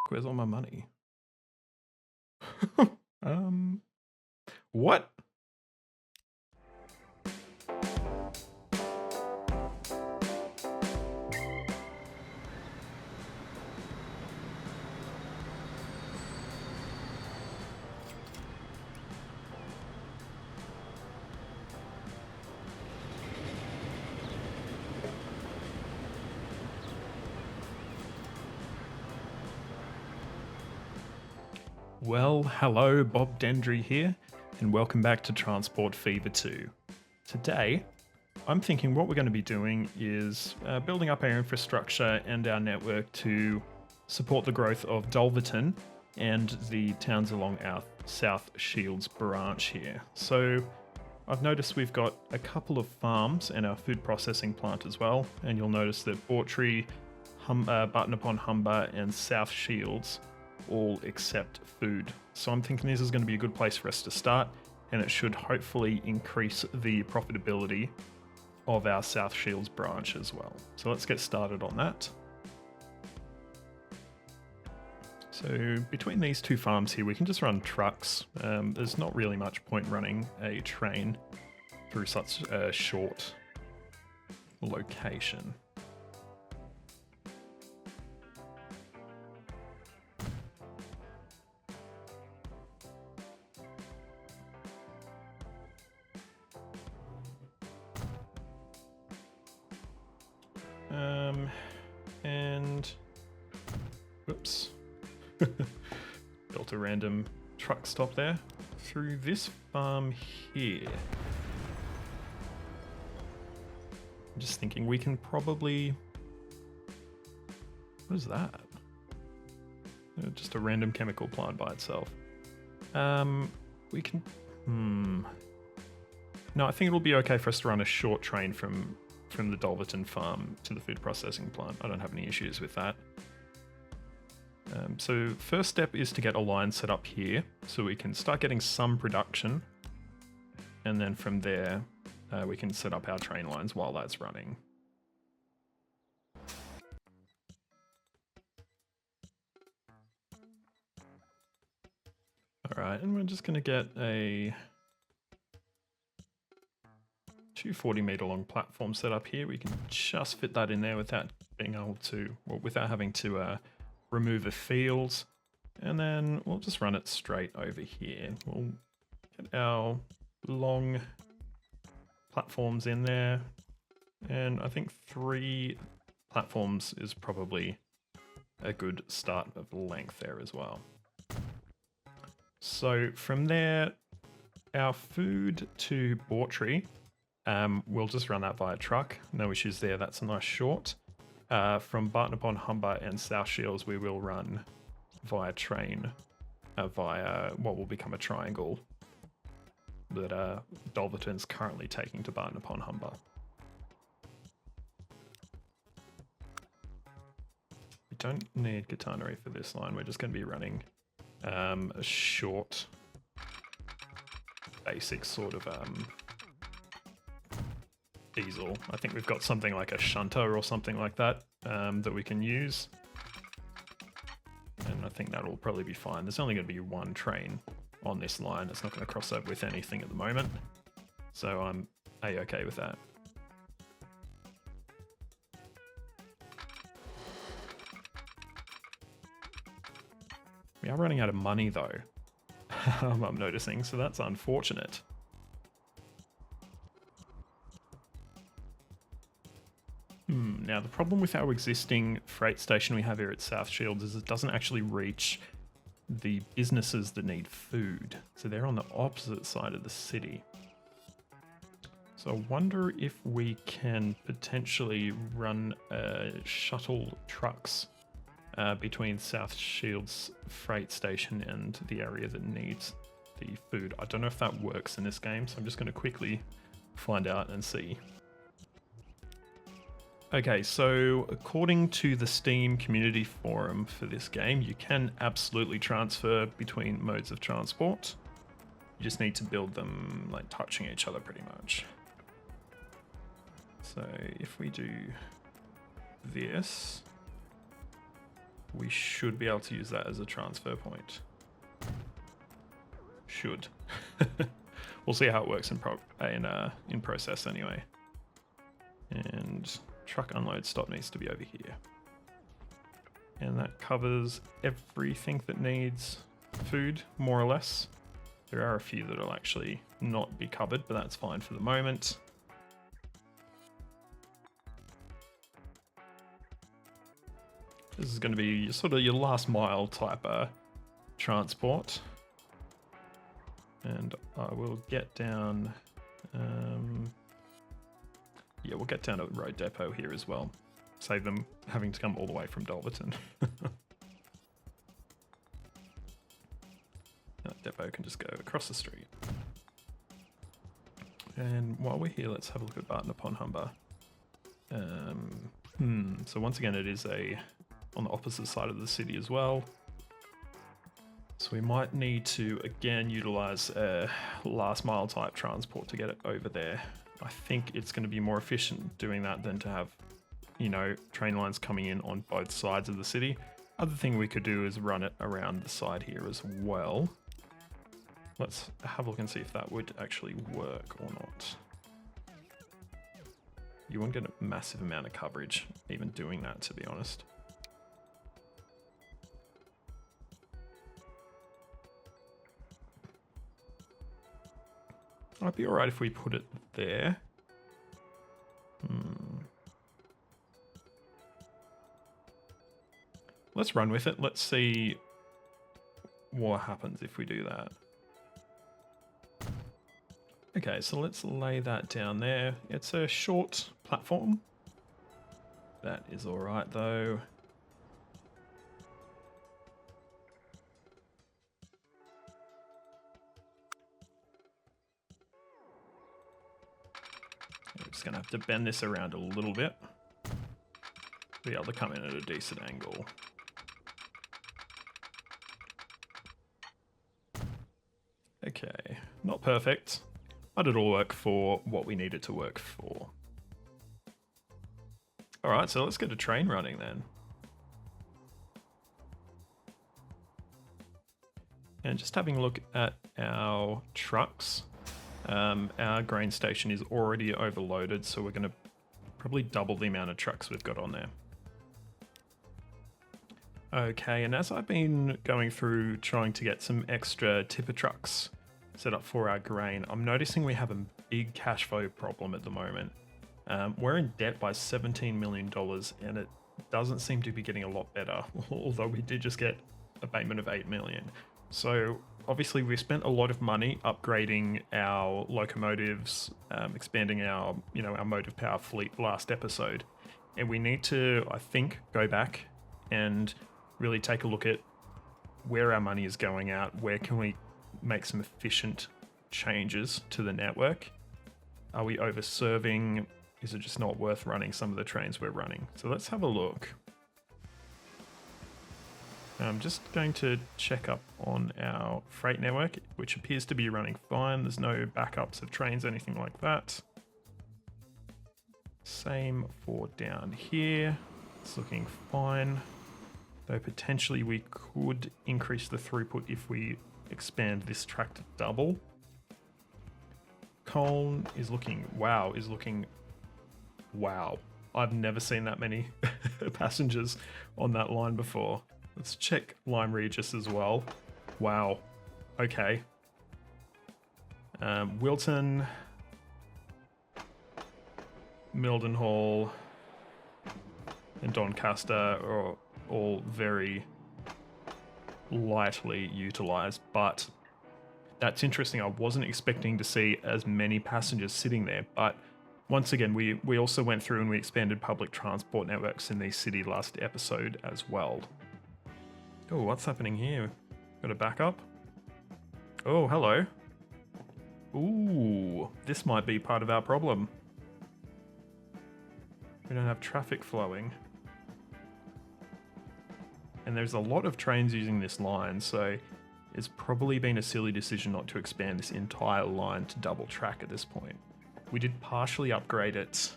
Where's all my money? um, what? Well, hello, Bob Dendry here, and welcome back to Transport Fever 2. Today, I'm thinking what we're going to be doing is building up our infrastructure and our network to support the growth of Dulverton and the towns along our South Shields branch here. So I've noticed we've got a couple of farms and our food processing plant as well, and you'll notice that Bawtry, Button upon Humber and South Shields all accept food. So I'm thinking this is going to be a good place for us to start, and it should hopefully increase the profitability of our South Shields branch as well. So let's get started on that. So between these two farms here, we can just run trucks. There's not really much point running a train through such a short location. And whoops, built a random truck stop there through this farm here. I'm just thinking we can probably, what is that? Just a random chemical plant by itself. We can, no, I think it'll be okay for us to run a short train from the Dulverton farm to the food processing plant. I don't have any issues with that. So first step is to get a line set up here so we can start getting some production, and then from there we can set up our train lines while that's running. Alright, and we're just going to get a 240 meter long platform set up here. We can just fit that in there without being able to, well, without having to remove a field. And then we'll just run it straight over here. We'll get our long platforms in there. And I think 3 platforms is probably a good start of length there as well. So from there, our food to Bawtry, we'll just run that via truck. No issues there. That's a nice short. From Barton upon Humber and South Shields, we will run via train, via what will become a triangle that Dulverton's currently taking to Barton upon Humber. We don't need Gitanery for this line. We're just going to be running a short, basic sort of diesel. I think we've got something like a shunter or something like that that we can use. And I think that'll probably be fine. There's only going to be one train on this line. It's not going to cross over with anything at the moment. So I'm A-okay with that. We are running out of money though, I'm noticing, so that's unfortunate. Now the problem with our existing freight station we have here at South Shields is it doesn't actually reach the businesses that need food. So they're on the opposite side of the city. So I wonder if we can potentially run shuttle trucks between South Shields freight station and the area that needs the food. I don't know if that works in this game, so I'm just going to quickly find out and see. Okay, so according to the Steam community forum for this game, you can absolutely transfer between modes of transport. You just need to build them like touching each other pretty much. So if we do this, we should be able to use that as a transfer point. Should. We'll see how it works in process anyway. And truck unload stop needs to be over here. And that covers everything that needs food, more or less. There are a few that will actually not be covered, but that's fine for the moment. This is going to be sort of your last mile type transport. And I will get down, yeah, we'll get down to Road Depot here as well. Save them having to come all the way from Dolverton. That depot can just go across the street. And while we're here, let's have a look at Barton upon Humber. So once again, it is on the opposite side of the city as well. So we might need to, again, utilize a last mile type transport to get it over there. I think it's going to be more efficient doing that than to have, you know, train lines coming in on both sides of the city. Other thing we could do is run it around the side here as well. Let's have a look and see if that would actually work or not. You won't get a massive amount of coverage even doing that, to be honest. Might be alright if we put it there. Let's run with it. Let's see what happens if we do that. Okay, so let's lay that down there. It's a short platform. That is alright though. I'm just gonna have to bend this around a little bit. Be able to come in at a decent angle. Okay, not perfect, but it'll work for what we need it to work for. Alright, so let's get a train running then. And just having a look at our trucks. Our grain station is already overloaded, so we're going to probably double the amount of trucks we've got on there. Okay, and as I've been going through trying to get some extra tipper trucks set up for our grain, I'm noticing we have a big cash flow problem at the moment. We're in debt by $17 million, and it doesn't seem to be getting a lot better, although we did just get a payment of $8 million. So obviously we spent a lot of money upgrading our locomotives, expanding our motive power fleet last episode. And we need to, I think, go back and really take a look at where our money is going out, where can we make some efficient changes to the network. Are we over-serving? Is it just not worth running some of the trains we're running? So let's have a look. I'm just going to check up on our freight network, which appears to be running fine. There's no backups of trains, anything like that. Same for down here. It's looking fine. Though potentially we could increase the throughput if we expand this track to double. Colne is looking wow. I've never seen that many passengers on that line before. Let's check Lyme Regis as well. Wow. Okay. Wilton, Mildenhall, and Doncaster are all very lightly utilized, but that's interesting. I wasn't expecting to see as many passengers sitting there, but once again, we also went through and we expanded public transport networks in the city last episode as well. Oh, what's happening here? Got a backup? Oh, hello. Ooh, this might be part of our problem. We don't have traffic flowing. And there's a lot of trains using this line, so it's probably been a silly decision not to expand this entire line to double track at this point. We did partially upgrade it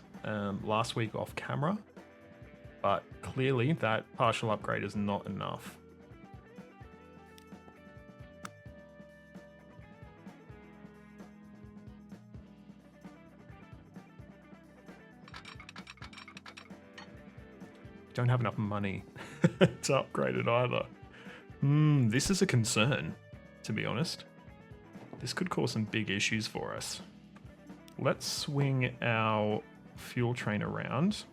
last week off camera, But clearly that partial upgrade is not enough. Don't have enough money to upgrade it either. This is a concern, to be honest. This could cause some big issues for us. Let's swing our fuel train around.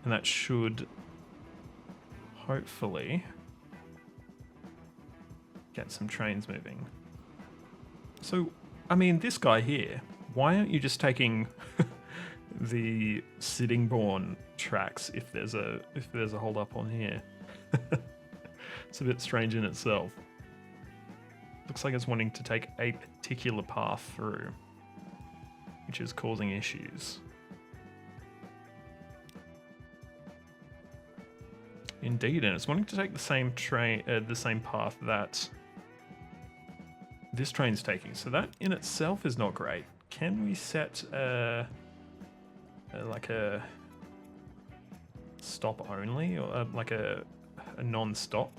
And that should hopefully get some trains moving. So, I mean, this guy here, why aren't you just taking the Sittingbourne tracks if there's a hold up on here? It's a bit strange in itself. Looks like it's wanting to take a particular path through, which is causing issues. Indeed, and it's wanting to take the same train, the same path that this train's taking. So that in itself is not great. Can we set like a stop only, or like a non-stop?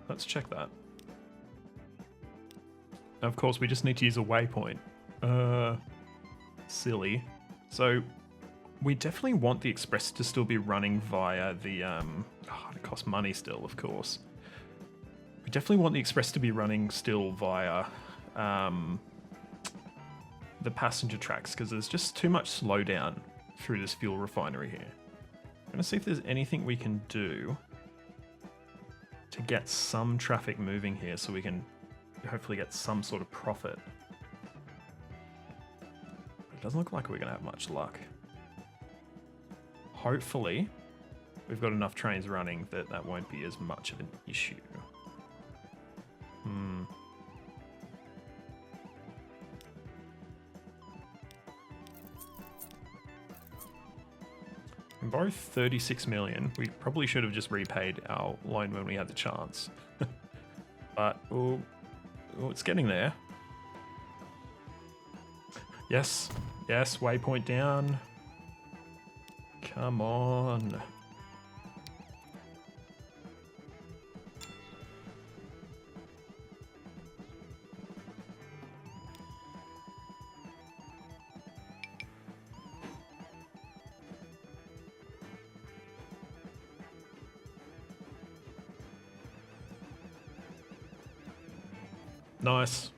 Let's check that. Of course, we just need to use a waypoint. Silly. So we definitely want the express to still be running via the it costs money still, of course. We definitely want the express to be running still via the passenger tracks, because there's just too much slowdown through this fuel refinery here. I'm going to see if there's anything we can do to get some traffic moving here so we can hopefully get some sort of profit. It doesn't look like we're going to have much luck. Hopefully, we've got enough trains running that that won't be as much of an issue. We borrowed 36 million. We probably should have just repaid our loan when we had the chance. But, oh, it's getting there. Yes, yes, waypoint down. Come on. Nice.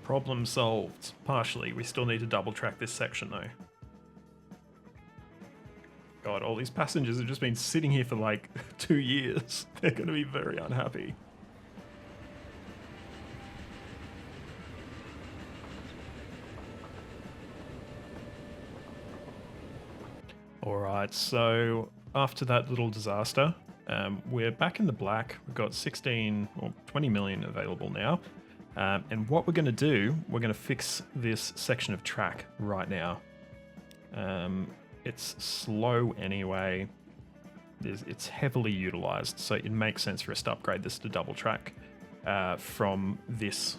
Problem solved. Partially. We still need to double track this section though. God, all these passengers have just been sitting here for like 2 years. They're going to be very unhappy. Alright, so after that little disaster, we're back in the black. We've got 16 or 20 million available now. And what we're going to do, we're going to fix this section of track right now. It's slow anyway. It's heavily utilized, so it makes sense for us to upgrade this to double track from this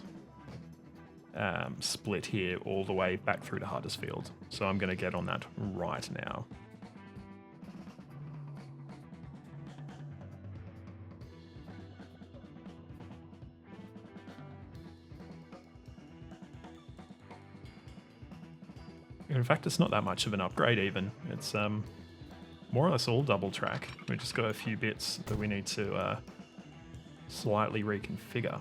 split here all the way back through to Huddersfield. So I'm going to get on that right now. In fact, it's not that much of an upgrade even. It's more or less all double track. We've just got a few bits that we need to slightly reconfigure.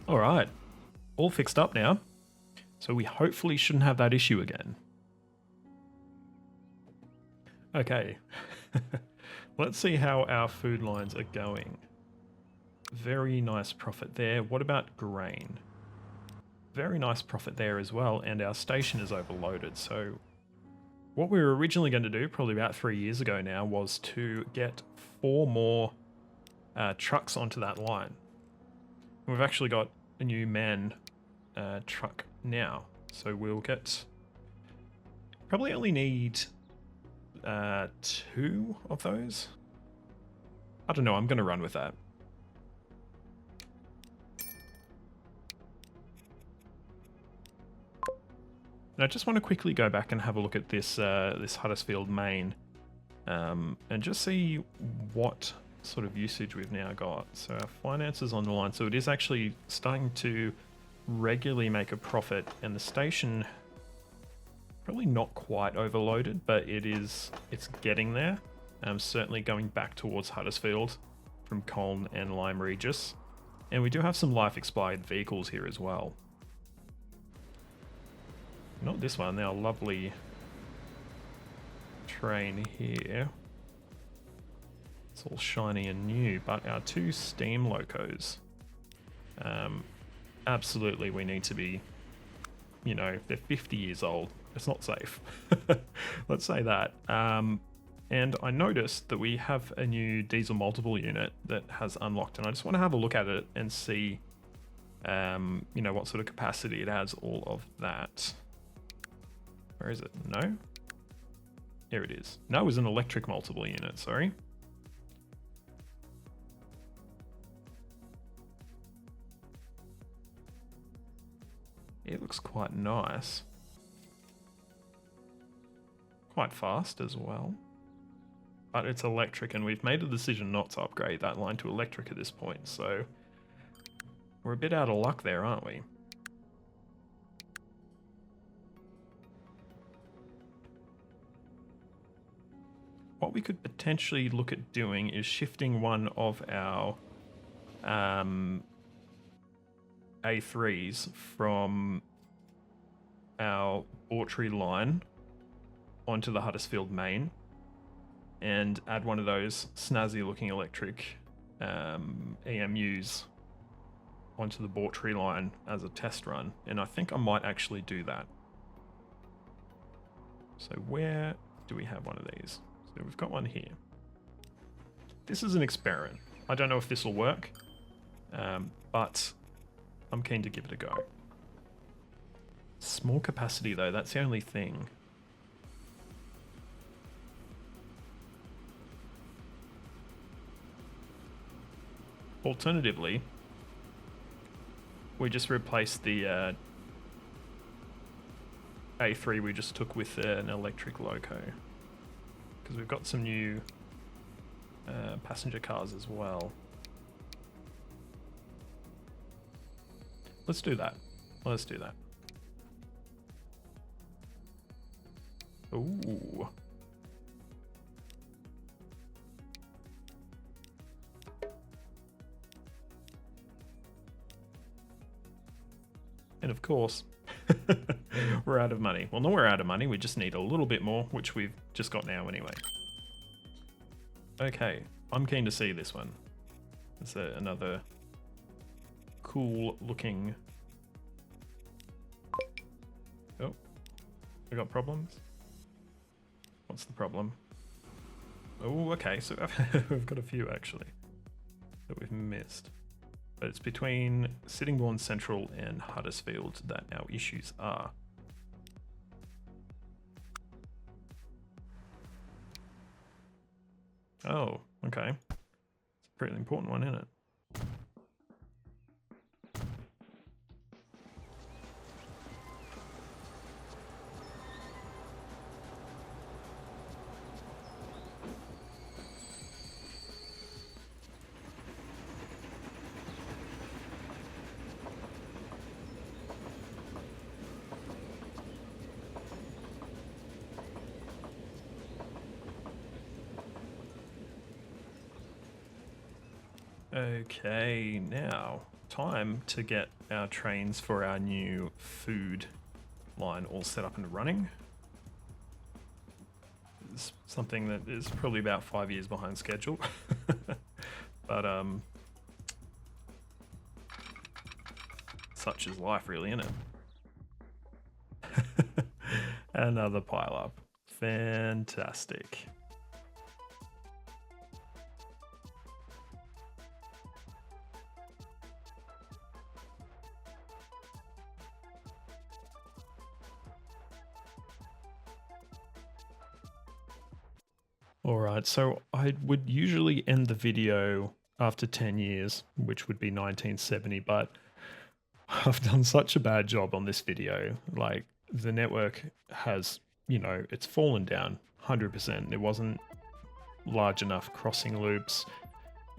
All right, all fixed up now. So we hopefully shouldn't have that issue again. Okay, Let's see how our food lines are going. Very nice profit there. What about grain? Very nice profit there as well, and our station is overloaded. So what we were originally going to do, probably about 3 years ago now, was to get 4 more trucks onto that line. We've actually got a new man truck now, so we'll get... Probably only need 2 of those. I don't know, I'm going to run with that. And I just want to quickly go back and have a look at this this Huddersfield main and just see what sort of usage we've now got. So our finances on the line. So it is actually starting to regularly make a profit, and the station probably not quite overloaded, but it's getting there. Certainly going back towards Huddersfield from Colne and Lyme Regis. And we do have some life expired vehicles here as well. Not this one, our lovely train here. It's all shiny and new, but our 2 steam locos, absolutely we need to be, you know, they're 50 years old. It's not safe. Let's say that. And I noticed that we have a new diesel multiple unit that has unlocked, and I just want to have a look at it and see, you know, what sort of capacity it has, all of that. Where is it? No? Here it is. No, it was an electric multiple unit, sorry. It looks quite nice. Quite fast as well. But it's electric, and we've made a decision not to upgrade that line to electric at this point, so we're a bit out of luck there, aren't we? What we could potentially look at doing is shifting one of our A3s from our Bawtry line onto the Huddersfield main and add one of those snazzy looking electric EMUs onto the Bawtry line as a test run. And I think I might actually do that. So where do we have one of these? So we've got one here. This is an experiment. I don't know if this will work, but I'm keen to give it a go. Small capacity though, that's the only thing. Alternatively, we just replace the A3 we just took with an electric loco. Because we've got some new passenger cars as well. Let's do that. Let's do that. Ooh. And of course, we're out of money. Well, no, we're out of money. We just need a little bit more, which we've just got now anyway. Okay, I'm keen to see this one. It's another cool looking... Oh, we got problems? What's the problem? Oh, okay, so we've got a few actually that we've missed. But it's between Sittingbourne Central and Huddersfield that our issues are. Oh, okay. It's a pretty important one, isn't it? Okay, now time to get our trains for our new food line all set up and running. is something that is probably about 5 years behind schedule. But such is life, really, isn't it? Another pile up. Fantastic. Alright, so I would usually end the video after 10 years, which would be 1970, but I've done such a bad job on this video. Like, the network has, it's fallen down 100%. It wasn't large enough crossing loops.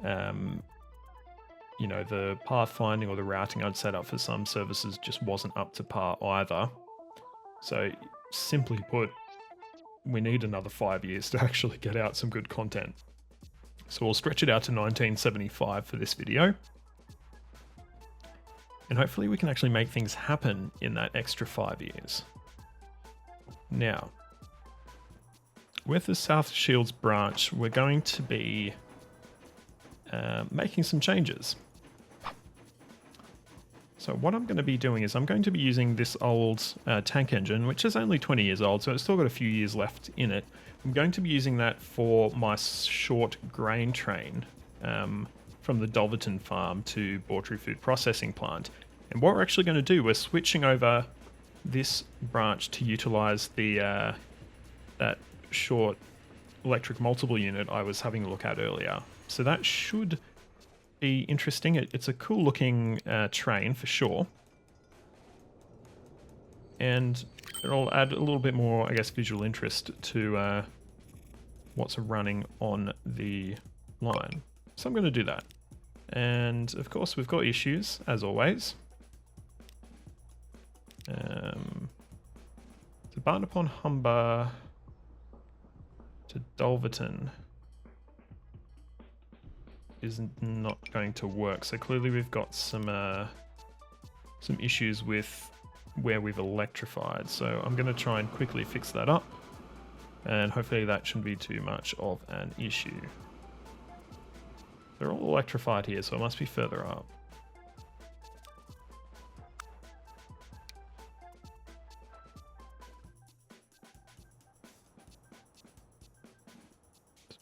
The pathfinding or the routing I'd set up for some services just wasn't up to par either. So, simply put, we need another 5 years to actually get out some good content. So we'll stretch it out to 1975 for this video. And hopefully we can actually make things happen in that extra 5 years. Now, with the South Shields branch, we're going to be making some changes. So what I'm going to be doing is I'm going to be using this old tank engine, which is only 20 years old, so it's still got a few years left in it. I'm going to be using that for my short grain train from the Dulverton farm to Bawtry Food Processing Plant. And what we're actually going to do, we're switching over this branch to utilize the that short electric multiple unit I was having a look at earlier. So that should be interesting. It's a cool looking train for sure. And it'll add a little bit more, I guess, visual interest to what's running on the line. So I'm going to do that. And of course, we've got issues, as always. So Barn upon Humber to Dulverton is not going to work. So clearly we've got some issues with where we've electrified. So I'm going to try and quickly fix that up. And hopefully that shouldn't be too much of an issue. They're all electrified here, so it must be further up.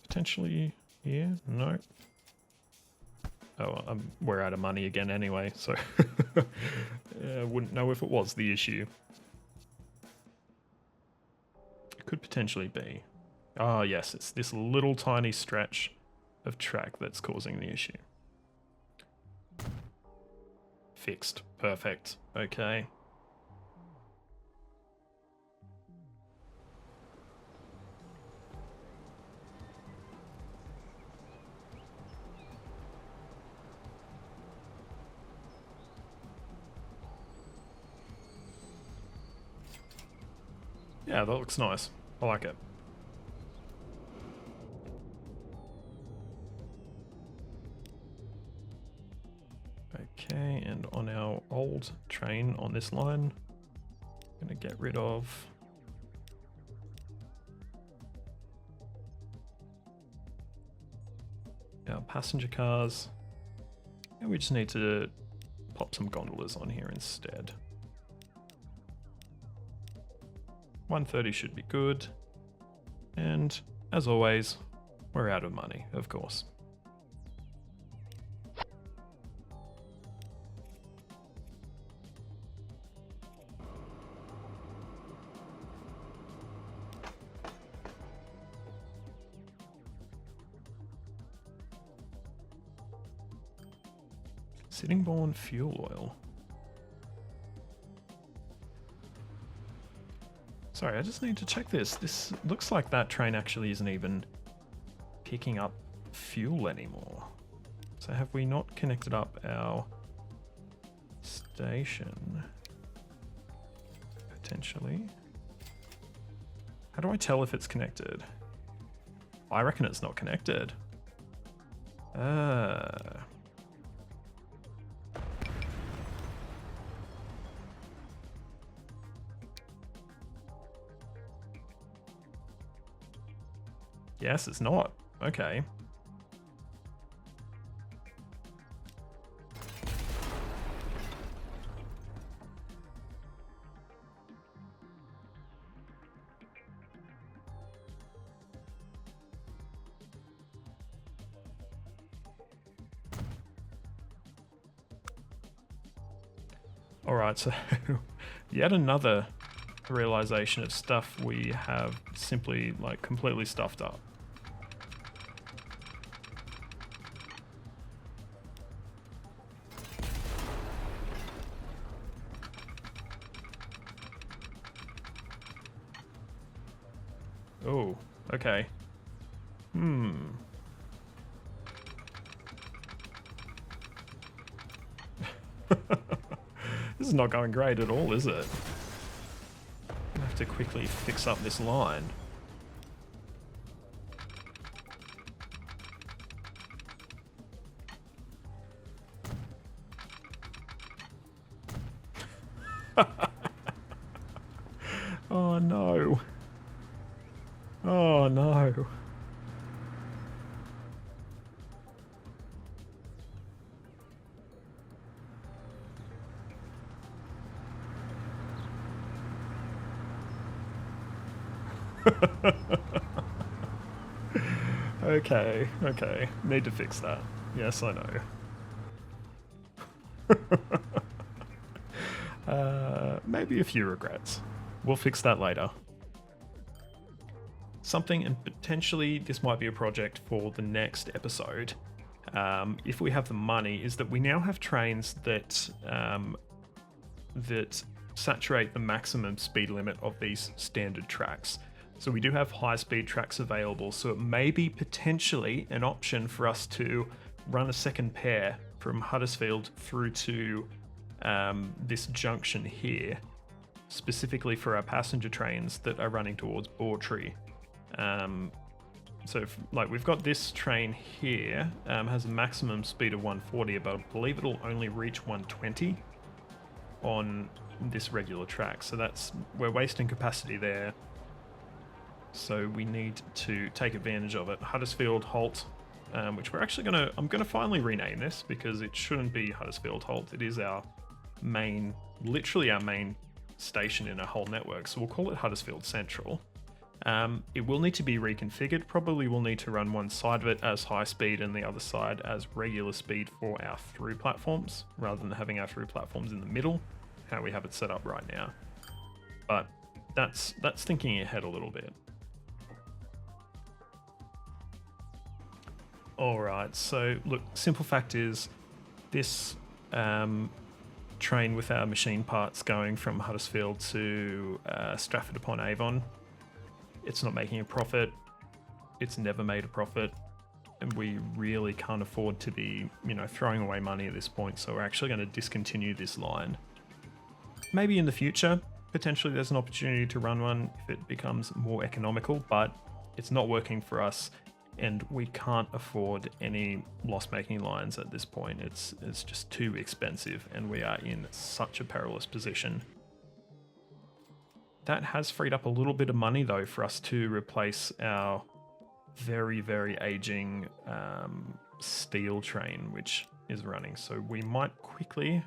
Potentially here? No. Oh, we're out of money again anyway, so I wouldn't know if it was the issue. It could potentially be. Ah, yes, it's this little tiny stretch of track that's causing the issue. Fixed. Perfect. Okay. Yeah, that looks nice. I like it. Okay, and on our old train on this line, I'm going to get rid of our passenger cars, and we just need to pop some gondolas on here instead. 130 should be good. And as always, we're out of money, of course. Sittingbourne fuel oil. Sorry, I just need to check this. This looks like that train actually isn't even picking up fuel anymore. So have we not connected up our station? Potentially. How do I tell if it's connected? I reckon it's not connected. Yes, it's not. Okay. All right, so yet another realization of stuff we have simply like completely stuffed up. Oh, okay. This is not going great at all, is it? I have to quickly fix up this line. Oh no. Oh no. Okay, okay. Need to fix that. Yes, I know. Maybe a few regrets. We'll fix that later. Something, and potentially this might be a project for the next episode, if we have the money, is that we now have trains that that saturate the maximum speed limit of these standard tracks. So we do have high-speed tracks available, so it may be potentially an option for us to run a second pair from Huddersfield through to this junction here, specifically for our passenger trains that are running towards Bawtry. So like we've got this train here, has a maximum speed of 140, but I believe it'll only reach 120 on this regular track. So we're wasting capacity there. So we need to take advantage of it. Huddersfield Halt, which I'm gonna finally rename this because it shouldn't be Huddersfield Halt. It is literally our main station in our whole network. So we'll call it Huddersfield Central. It will need to be reconfigured. Probably we'll need to run one side of it as high speed and the other side as regular speed for our through platforms, rather than having our through platforms in the middle, how we have it set up right now. But that's thinking ahead a little bit. Alright, so look, simple fact is this train with our machine parts going from Huddersfield to Stratford upon Avon, it's not making a profit. It's never made a profit. And we really can't afford to be, throwing away money at this point. So we're actually going to discontinue this line. Maybe in the future, potentially there's an opportunity to run one if it becomes more economical, but it's not working for us. And we can't afford any loss-making lines at this point. It's just too expensive, and we are in such a perilous position. That has freed up a little bit of money, though, for us to replace our very, very aging steel train, which is running. So we might quickly...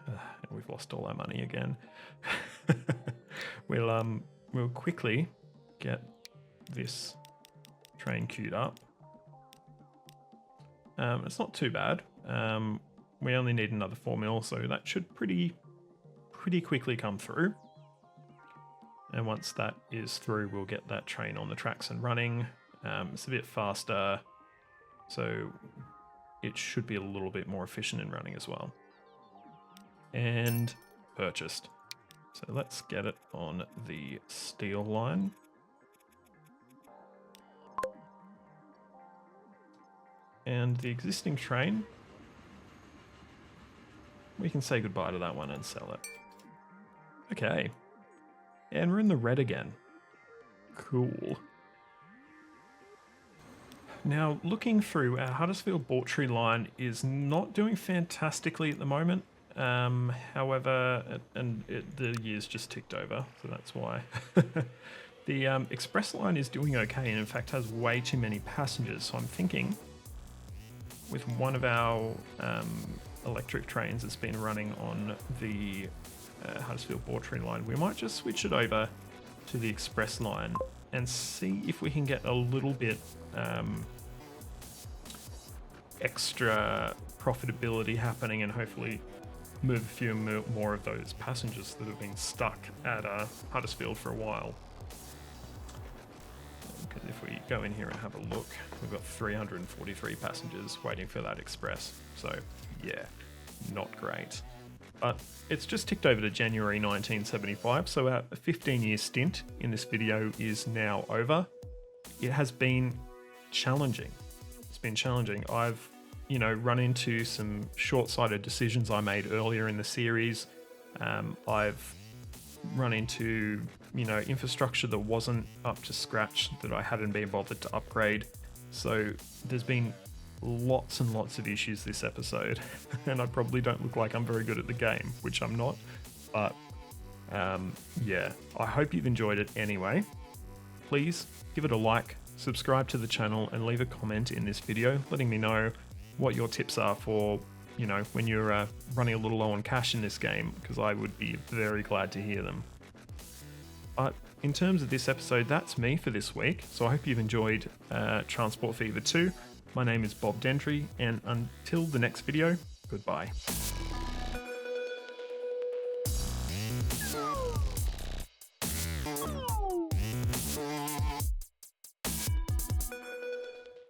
we've lost all our money again. We'll quickly get this train queued up. It's not too bad. We only need another 4 mil, so that should pretty quickly come through. And once that is through, we'll get that train on the tracks and running. It's a bit faster, so it should be a little bit more efficient in running as well. And purchased. So let's get it on the steel line. And the existing train, we can say goodbye to that one and sell it. Okay. And we're in the red again. Cool. Now, looking through, our Huddersfield Bawtry line is not doing fantastically at the moment. However, the years just ticked over, so that's why. The express line is doing okay and in fact has way too many passengers. So I'm thinking with one of our electric trains that's been running on the Huddersfield Bawtry line, we might just switch it over to the express line and see if we can get a little bit extra profitability happening and hopefully move a few more of those passengers that have been stuck at Huddersfield for a while. Because if we go in here and have a look, we've got 343 passengers waiting for that express. So yeah, not great. But it's just ticked over to January 1975, so our 15-year stint in this video is now over. It has been challenging. It's been challenging. I've, run into some short-sighted decisions I made earlier in the series. I've run into, infrastructure that wasn't up to scratch, that I hadn't been bothered to upgrade. So there's been lots and lots of issues this episode, and I probably don't look like I'm very good at the game, which I'm not, but yeah, I hope you've enjoyed it anyway. Please give it a like, subscribe to the channel, and leave a comment in this video letting me know what your tips are for, when you're running a little low on cash in this game, because I would be very glad to hear them. But in terms of this episode, that's me for this week, so I hope you've enjoyed Transport Fever 2. My name is Bob Dendry, and until the next video, goodbye.